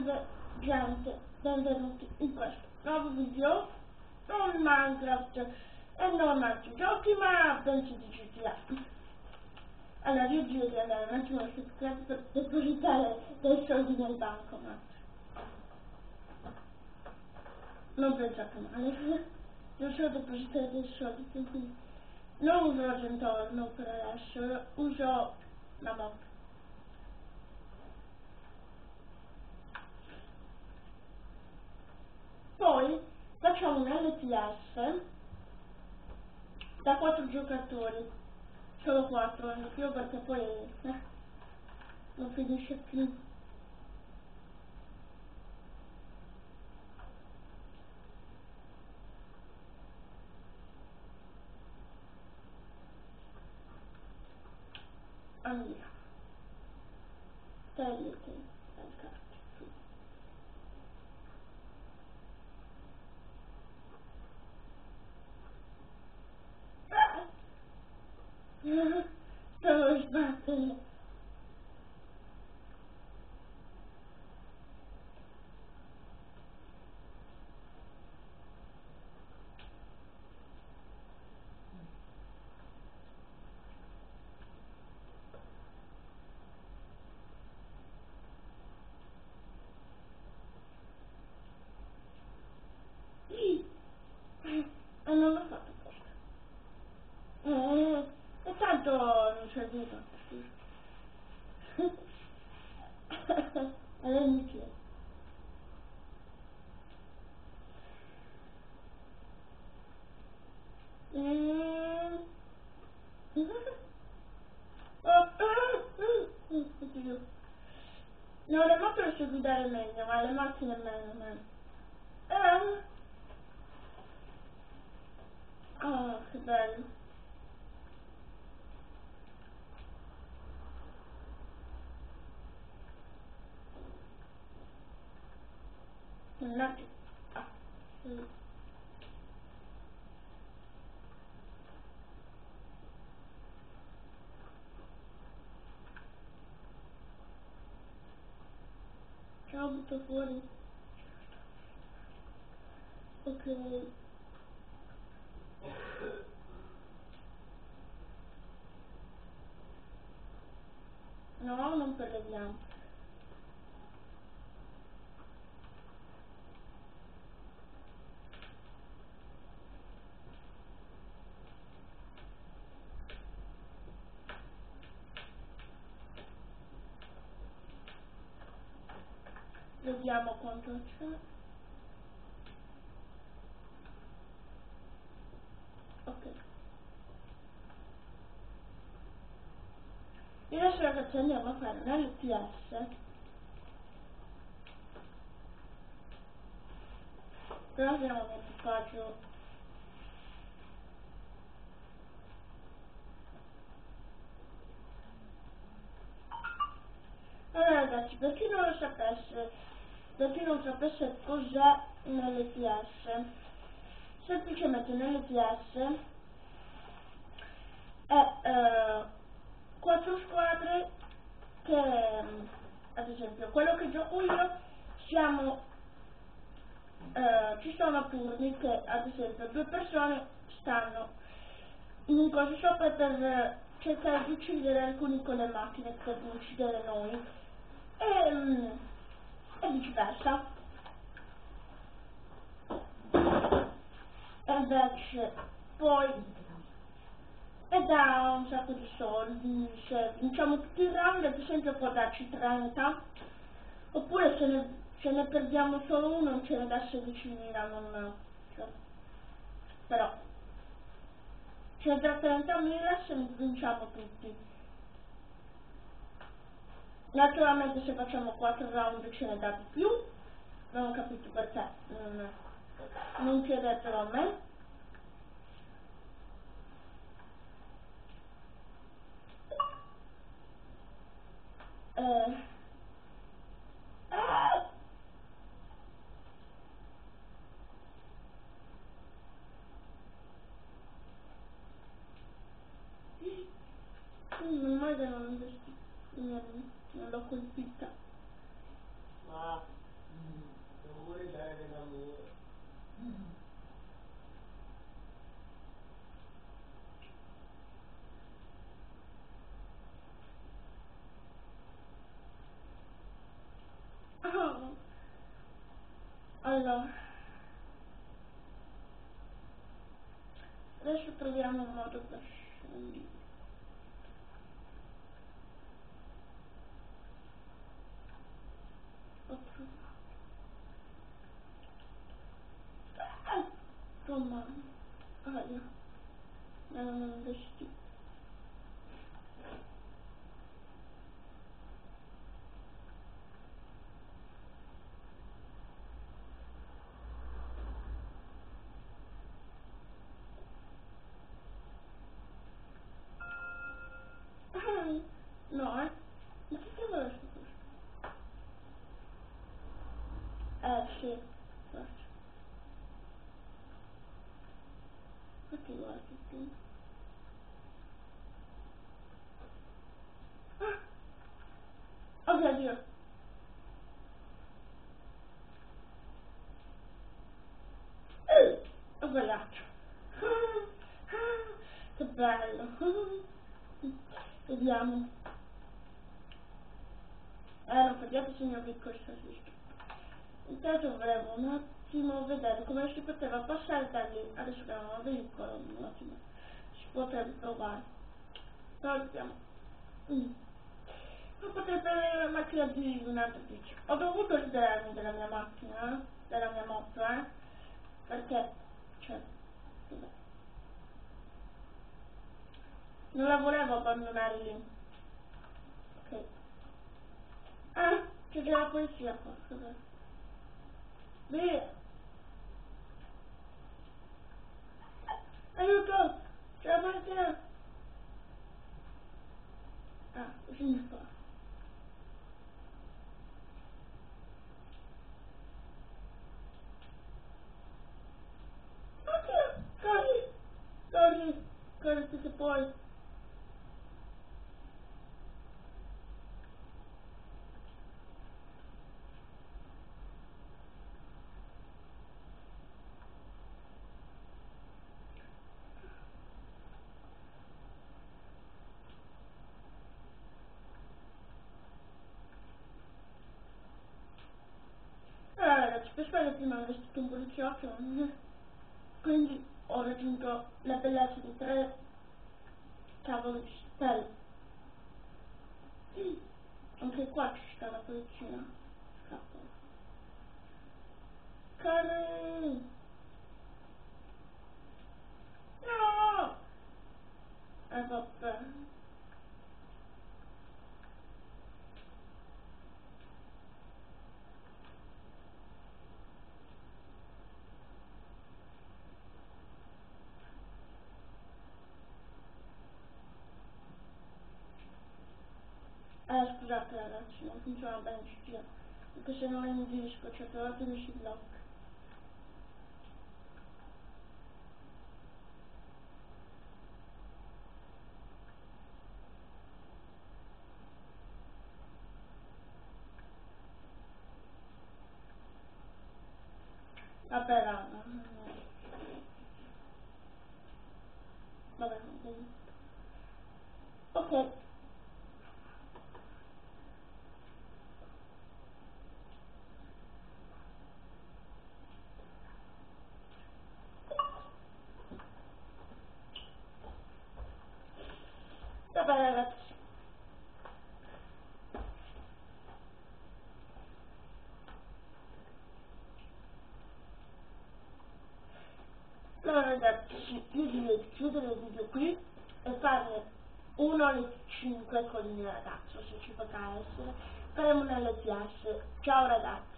Gente, benvenuti in questo nuovo video, non Minecraft e non altri giochi, ma bensì di GTA. Allora io direi di andare un attimo a subscribe per depositare dei soldi nel banco, ma non pensate male, non so depositare dei soldi, quindi non uso l'argentorno per adesso, uso la moto. Poi facciamo un LTS da 4 giocatori, solo 4 di più perché poi non finisce più. Andiamo, tagliate le carte su. Stavo sbattere. E non l'ho fatto questo. E tanto non serviva. Era inutile. Oddio. No, le moto le so guidare meglio, ma le macchine meno. Oh, che bello. Mannaggia. Ah, sì. Ce l'ho butto fuori. Ok. No, non per le piante. Vediamo quanto c'è. Ok. Io adesso ragazzi andiamo a fare un LTS. Però abbiamo un equipaggio. Allora ragazzi, per chi non sapesse cos'è un LTS, semplicemente un LTS è 4 squadre che, ad esempio, quello che gioco io, siamo, ci sono turni che, ad esempio, 2 persone stanno in un coso sopra per cercare di uccidere alcuni con le macchine per uccidere noi e viceversa. E invece poi e dà un sacco di soldi, se vinciamo tutti i round ad esempio può darci 30, oppure se ne perdiamo solo uno ce ne dà 16.000, non, cioè, però ce ne dà 30.000 se ne vinciamo tutti. Naturalmente se facciamo 4 round ce ne dà di più, non ho capito perché, non chiedetelo a me. Non mai che non l'ho colpita. Allora, adesso troviamo un modo per scendere. Ho trovato. Insomma, aia, erano un vestito. No, ma che cavolo è questo? Sì, forse. Infatti guarda tu. Oh mio Dio! Ho sbagliato. Che bello. Vediamo. Non capiate se mi ho ricorso visto. Intanto volevo un attimo vedere come si poteva passare da lì. Adesso che non ho veicolo, un attimo. Si potrebbe provare. Però vediamo. Non potrebbe avere la macchina di un'altra bici. Ho dovuto liberarmi della mia macchina, della mia moto, perché, cioè, vabbè. Non la volevo abbandonare lì. Ok. C'è già la polizia qua. Via. Aiuto! C'è la polizia! Così qua. Oddio! Corri! Corri! Corri più che puoi. Allora ragazzi, per sbaglio prima ho vestito un poliziotto, quindi ho raggiunto la bellezza di 3 cavolo di stelle. Anche qua ci sta la polizia. Scappo. Corri! No! Vabbè. Scusate ragazzi, non funziona bene il giro. Perché se non è in disco, certe volte mi si blocca. Vabbè, raga. Vabbè, ok. Vabbè ragazzi. Allora ragazzi, io direi di chiudere il video qui e fare uno alle 5 con il mio ragazzo, se ci potrà essere. Faremo un LTS. Ciao ragazzi.